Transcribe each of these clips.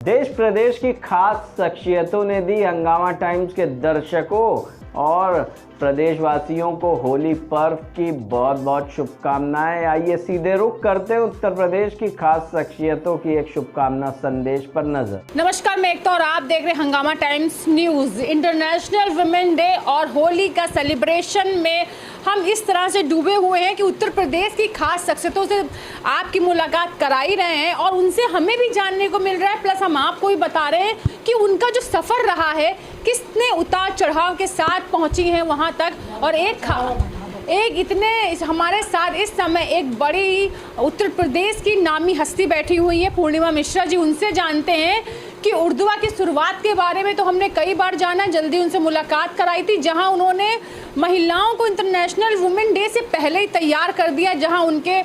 देश प्रदेश की खास शख्सियतों ने दी हंगामा टाइम्स के दर्शकों और प्रदेशवासियों को होली पर्व की बहुत बहुत शुभकामनाएं। आइए सीधे रुख करते हैं उत्तर प्रदेश की खास शख्सियतों की एक शुभकामना संदेश पर नजर। नमस्कार, मैं एकता और आप देख रहे हैं हंगामा times news. International women day और होली का सेलिब्रेशन में हम इस तरह से डूबे हुए हैं कि उत्तर प्रदेश की खास शख्सियतों से आपकी मुलाकात करा ही रहे हैं और उनसे हमें भी जानने को मिल रहा है, प्लस हम आपको भी बता रहे हैं कि उनका जो सफ़र रहा है, कितने उतार चढ़ाव के साथ पहुंची हैं वहां तक। और एक इतने हमारे साथ इस समय एक बड़ी उत्तर प्रदेश की नामी हस्ती बैठी हुई है, पूर्णिमा मिश्रा जी। उनसे जानते हैं कि उर्दुआ की शुरुआत के बारे में तो हमने कई बार जाना, जल्दी उनसे मुलाकात कराई थी, जहां उन्होंने महिलाओं को इंटरनेशनल वुमेन डे से पहले ही तैयार कर दिया, जहां उनके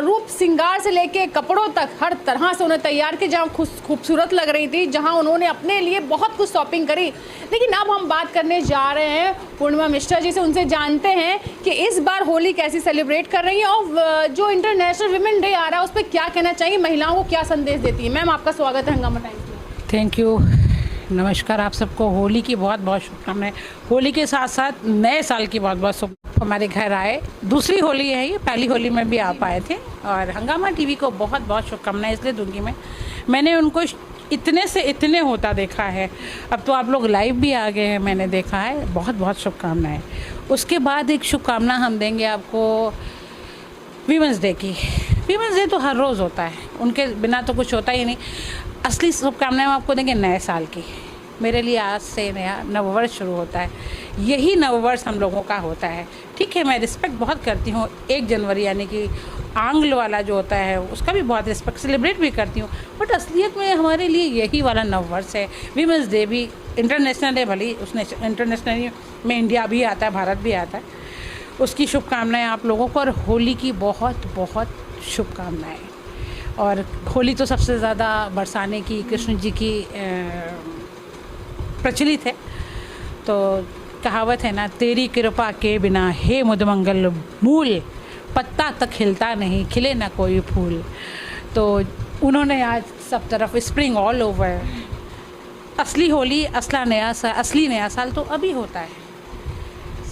रूप श्रृंगार से लेके कपड़ों तक हर तरह से उन्हें तैयार किया, जहां खूबसूरत लग रही थी, जहां उन्होंने अपने लिए बहुत कुछ शॉपिंग करी। लेकिन अब हम बात करने जा रहे हैं पूर्णिमा मिश्रा जी से। उनसे जानते हैं कि इस बार होली कैसी सेलिब्रेट कर रही है और जो इंटरनेशनल वुमेन डे आ रहा है उस पर क्या कहना चाहिए, महिलाओं को क्या संदेश देती है। मैम, आपका स्वागत है हंगामा टाइम्स में। थैंक यू, नमस्कार। आप सबको होली की बहुत बहुत शुभकामनाएं। होली के साथ साथ नए साल की बहुत बहुत शुभ। हमारे घर आए, दूसरी होली है ये, पहली होली में भी आप आए थे और हंगामा टीवी को बहुत बहुत शुभकामनाएं इसलिए दूंगी मैंने उनको इतने से इतने होता देखा है। अब तो आप लोग लाइव भी आ गए हैं, मैंने देखा है। बहुत बहुत शुभकामनाएं। उसके बाद एक शुभकामना हम देंगे आपको वीमेंस डे की। वीमेंस डे तो हर रोज़ होता है, उनके बिना तो कुछ होता ही नहीं। असली शुभकामनाएं हम आपको देंगे नए साल की। मेरे लिए आज से नया नववर्ष शुरू होता है, यही नववर्ष हम लोगों का होता है। ठीक है, मैं रिस्पेक्ट बहुत करती हूँ 1 जनवरी यानी कि आंग्ल वाला जो होता है उसका भी बहुत रिस्पेक्ट, सेलिब्रेट भी करती हूँ, बट असलियत में हमारे लिए यही वाला नववर्ष है। वीमेंस डे भी इंटरनेशनल है, भले उसने इंटरनेशनल में इंडिया भी आता है, भारत भी आता है। उसकी शुभकामनाएं आप लोगों को और होली की बहुत बहुत शुभकामनाएं। और होली तो सबसे ज़्यादा बरसाने की, कृष्ण जी की प्रचलित है। तो कहावत है ना, तेरी कृपा के बिना हे मुदमंगल मूल, पत्ता तक खिलता नहीं, खिले ना कोई फूल। तो उन्होंने आज सब तरफ स्प्रिंग ऑल ओवर। असली होली, असली नया साल तो अभी होता है।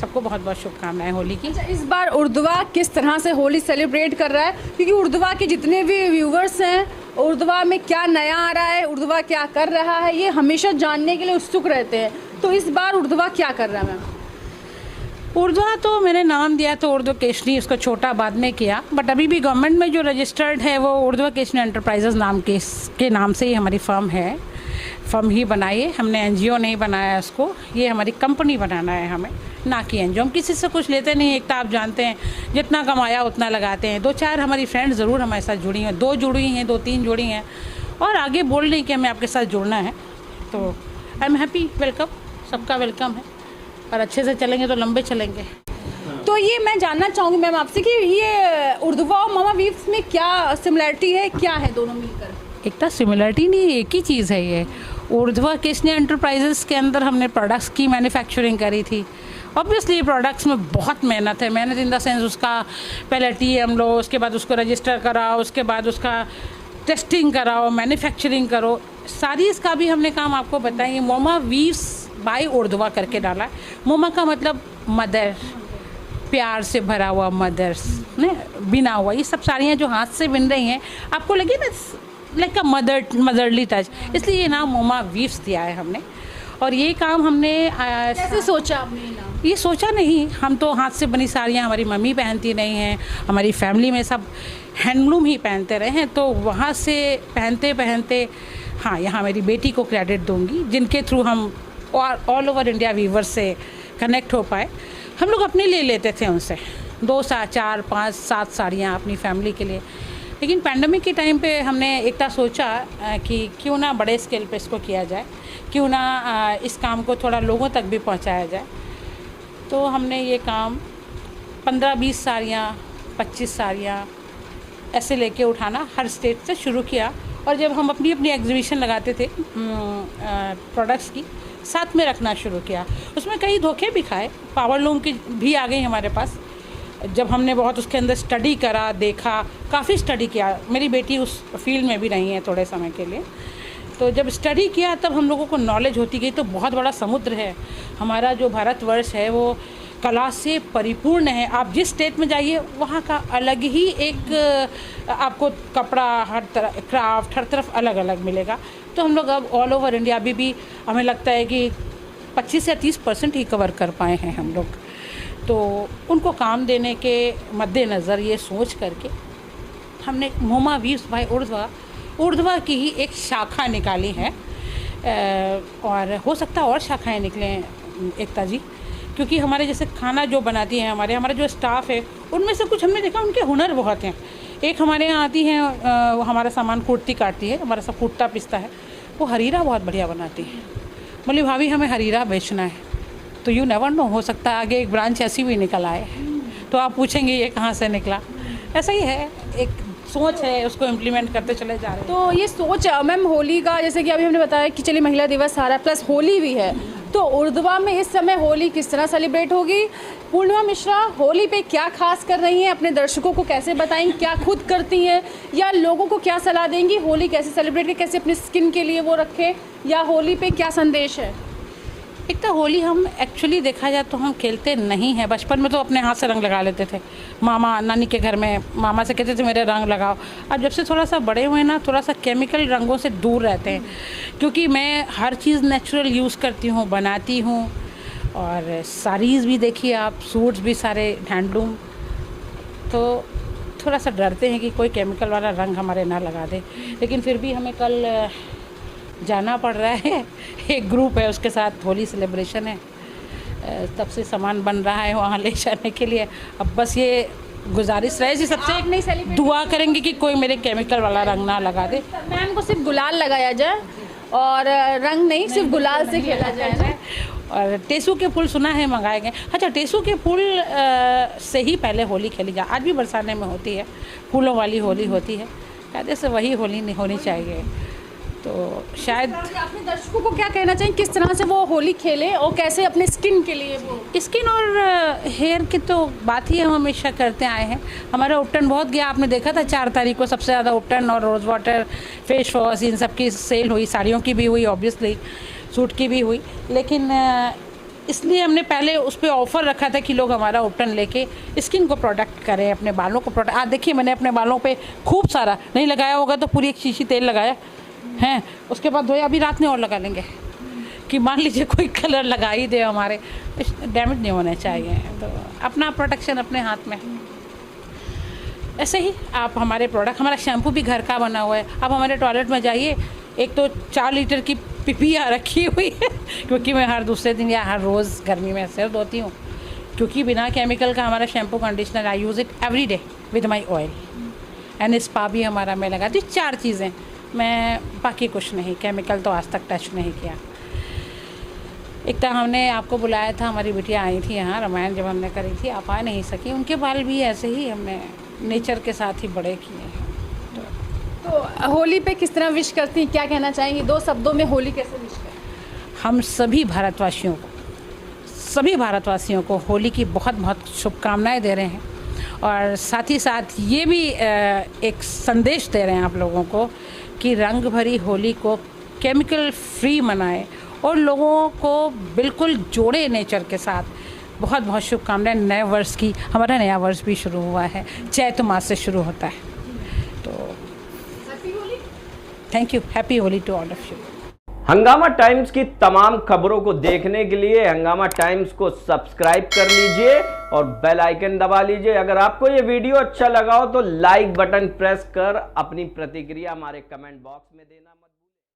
सबको बहुत बहुत शुभकामनाएं होली की। इस बार उर्दुआ किस तरह से होली सेलिब्रेट कर रहा है, क्योंकि उर्दुआ के जितने भी व्यूवर्स हैं, उर्दुआ में क्या नया आ रहा है, उर्दुआ क्या कर रहा है, ये हमेशा जानने के लिए उत्सुक रहते हैं। तो इस बार उर्दुआ क्या कर रहा है मैम? उर्दुआ तो मैंने नाम दिया तो उर्दू केशनी, उसको छोटा बाद में किया, बट अभी भी गवर्नमेंट में जो रजिस्टर्ड है वो उर्दुआ केशनी एंटरप्राइजेज नाम के नाम से ही हमारी फर्म है। फर्म ही बनाई है हमने, एनजीओ नहीं बनाया इसको। ये हमारी कंपनी बनाना है हमें, ना कि एनजीओ। हम किसी से कुछ लेते नहीं। एक तो आप जानते हैं जितना कमाया उतना लगाते हैं। 2-4 हमारी फ्रेंड्स ज़रूर हमारे साथ जुड़ी हैं, 2 जुड़ी हैं, 2-3 जुड़ी हैं और आगे बोल रही कि हमें आपके साथ जुड़ना है। तो आई एम हैप्पी, वेलकम, सबका वेलकम है और अच्छे से चलेंगे तो लंबे चलेंगे। तो ये मैं जानना चाहूँगी मैम आपसे कि ये उर्दुआ और मामा वीव्स में क्या सिमिलरिटी है, क्या है दोनों मिलकर? इतना सिमिलरिटी नहीं, एक ही चीज़ है ये। उर्दुआ केशनी एंटरप्राइजेस के अंदर हमने प्रोडक्ट्स की मैन्युफैक्चरिंग करी थी। ऑब्वियसली प्रोडक्ट्स में बहुत मेहनत है, मेहनत इन द सेंस उसका पहले TM लो, उसके बाद उसको रजिस्टर कराओ, उसके बाद उसका टेस्टिंग कराओ, मैन्युफैक्चरिंग करो, सारी इसका भी हमने काम आपको बताएंगे। मोमा वीव्स बाय उर्दुआ करके डाला। मोमा का मतलब मदर, प्यार से भरा हुआ मदर्स ने बिना हुआ। ये सब साड़ियाँ जो हाथ से बिन रही हैं, आपको लगे ना लाइक अ मदरली टच, इसलिए ये नाम मोमा वीव्स दिया है हमने। और ये काम हमने कैसे सोचा आपने नाम? ये सोचा नहीं, हम तो हाथ से बनी साड़ियाँ हमारी मम्मी पहनती नहीं हैं, हमारी फैमिली में सब हैंडलूम ही पहनते रहे हैं। तो वहाँ से पहनते पहनते हाँ, यहाँ मेरी बेटी को क्रेडिट दूंगी, जिनके थ्रू हम ऑल ओवर इंडिया वीवर्स से कनेक्ट हो पाए। हम लोग अपने लिए लेते थे उनसे 2, 4, 5, 7 साड़ियाँ अपनी फैमिली के लिए। लेकिन पैंडमिक के टाइम पे हमने एकता सोचा कि क्यों ना बड़े स्केल पे इसको किया जाए, क्यों ना इस काम को थोड़ा लोगों तक भी पहुंचाया जाए। तो हमने ये काम 15-20 साड़ियाँ, 25 साड़ियाँ ऐसे लेके उठाना हर स्टेट से शुरू किया। और जब हम अपनी एग्जीबिशन लगाते थे प्रोडक्ट्स की, साथ में रखना शुरू किया। उसमें कई धोखे भी खाए, पावर लूम की भी आ गई हमारे पास। जब हमने बहुत उसके अंदर स्टडी करा, देखा, काफ़ी स्टडी किया। मेरी बेटी उस फील्ड में भी रही है थोड़े समय के लिए, तो जब स्टडी किया तब हम लोगों को नॉलेज होती गई। तो बहुत बड़ा समुद्र है हमारा जो भारतवर्ष है, वो कला से परिपूर्ण है। आप जिस स्टेट में जाइए वहाँ का अलग ही एक आपको कपड़ा, हर तरह क्राफ्ट, हर तरफ अलग अलग मिलेगा। तो हम लोग अब ऑल ओवर इंडिया अभी भी हमें लगता है कि 25 या 30% ही कवर कर पाए हैं हम लोग। तो उनको काम देने के मद्देनज़र ये सोच करके हमने मोमा वीव्स बाय उर्ध्वा की ही एक शाखा निकाली है। और हो सकता है और शाखाएं निकलें एकता जी, क्योंकि हमारे जैसे खाना जो बनाती हैं हमारा जो स्टाफ है उनमें से कुछ हमने देखा उनके हुनर बहुत हैं। एक हमारे यहाँ आती हैं, वो हमारा सामान कुर्ती काटती है, हमारा सब कुर्ता पिसता है, वो हरीरा बहुत बढ़िया बनाती है। बोली भाभी हमें हरीरा बेचना है। तो यू नेवर नो, हो सकता है आगे एक ब्रांच ऐसी भी निकल आए, तो आप पूछेंगे ये कहाँ से निकला। ऐसा ही है, एक सोच है, उसको इम्प्लीमेंट करते चले जा रहे हैं। तो ये सोच मैम होली का, जैसे कि अभी हमने बताया कि चलिए महिला दिवस आ रहा है प्लस होली भी है, तो उर्ध्वा में इस समय होली किस तरह सेलिब्रेट होगी? पूर्णिमा मिश्रा होली पे क्या खास कर रही हैं, अपने दर्शकों को कैसे बताएंगी, क्या खुद करती हैं या लोगों को क्या सलाह देंगी, होली कैसे सेलिब्रेट करें, कैसे अपनी स्किन के लिए वो रखें, या होली पे क्या संदेश है? एक तो होली हम एक्चुअली देखा जाए तो हम खेलते नहीं हैं। बचपन में तो अपने हाथ से रंग लगा लेते थे, मामा नानी के घर में मामा से कहते थे मेरे रंग लगाओ। अब जब से थोड़ा सा बड़े हुए ना, थोड़ा सा केमिकल रंगों से दूर रहते हैं, क्योंकि मैं हर चीज़ नेचुरल यूज़ करती हूँ, बनाती हूँ। और साड़ीज़ भी देखिए आप, सूट्स भी सारे हैंडलूम। तो थोड़ा सा डरते हैं कि कोई केमिकल वाला रंग हमारे ना लगा दे, लेकिन फिर भी हमें कल जाना पड़ रहा है। एक ग्रुप है, उसके साथ होली सेलिब्रेशन है, तब से सामान बन रहा है वहाँ ले जाने के लिए। अब बस ये गुजारिश रहे जी सबसे, दुआ करेंगे कि कोई मेरे केमिकल वाला रंग ना लगा दे। मैम को सिर्फ गुलाल लगाया जाए और रंग नहीं, सिर्फ गुलाल से खेला जाए ना। और टेसू के फूल सुना है मंगाए गए। अच्छा, टेसू के फूल से ही पहले होली खेली जाए। आज भी बरसाने में होती है, फूलों वाली होली होती है, कायदे से वही होली नहीं होनी चाहिए। तो शायद अपने दर्शकों को क्या कहना चाहिए, किस तरह से वो होली खेलें और कैसे अपने स्किन के लिए, वो स्किन और हेयर की तो बात ही हम हमेशा करते आए हैं। हमारा उपटन बहुत गया, आपने देखा था 4 तारीख को सबसे ज़्यादा उपटन और रोज़ वाटर, फेस वॉश, इन सब की सेल हुई। साड़ियों की भी हुई, ऑब्वियसली सूट की भी हुई, लेकिन इसलिए हमने पहले उस पर ऑफ़र रखा था कि लोग हमारा उपटन लेके स्किन को प्रोटेक्ट करें, अपने बालों को प्रोटेक्ट। आज देखिए मैंने अपने बालों पे खूब सारा, नहीं लगाया होगा तो पूरी एक शीशी तेल लगाया हैं, उसके बाद धोया, अभी रात में और लगा लेंगे कि मान लीजिए कोई कलर लगा ही दे, हमारे डैमेज नहीं होने चाहिए। तो अपना प्रोटेक्शन अपने हाथ में। ऐसे ही आप हमारे प्रोडक्ट, हमारा शैम्पू भी घर का बना हुआ है। आप हमारे टॉयलेट में जाइए, एक तो 4 लीटर की पिपिया रखी हुई है, क्योंकि मैं हर दूसरे दिन या हर रोज़ गर्मी में सिर धोती हूँ, क्योंकि बिना केमिकल का हमारा shampoo conditioner, I use it every day with my oil. And spa भी हमारा मैं लगाती हूँ। 4 चीज़ें, मैं बाकी कुछ नहीं, केमिकल तो आज तक टच नहीं किया। एक तो हमने आपको बुलाया था, हमारी बिटिया आई थी यहाँ, रामायण जब हमने करी थी, आप आ नहीं सकी। उनके बाल भी ऐसे ही हमने नेचर के साथ ही बड़े किए हैं। तो होली पे किस तरह विश करती हैं, क्या कहना चाहेंगी 2 शब्दों में, होली कैसे विश करें? हम सभी भारतवासियों को होली की बहुत बहुत शुभकामनाएं दे रहे हैं। और साथ ही साथ ये भी एक संदेश दे रहे हैं आप लोगों को कि रंग भरी होली को केमिकल फ्री मनाएं और लोगों को बिल्कुल जोड़े नेचर के साथ। बहुत बहुत शुभकामनाएं नए वर्ष की। हमारा नया वर्ष भी शुरू हुआ है, चैत्र मास से शुरू होता है। तो happy Holi, thank you, happy Holi to all of you. Hungama Times की तमाम खबरों को देखने के लिए हंगामा टाइम्स को सब्सक्राइब कर लीजिए और बेल आइकन दबा लीजिए। अगर आपको ये वीडियो अच्छा लगा हो तो लाइक बटन प्रेस कर अपनी प्रतिक्रिया हमारे कमेंट बॉक्स में देना मत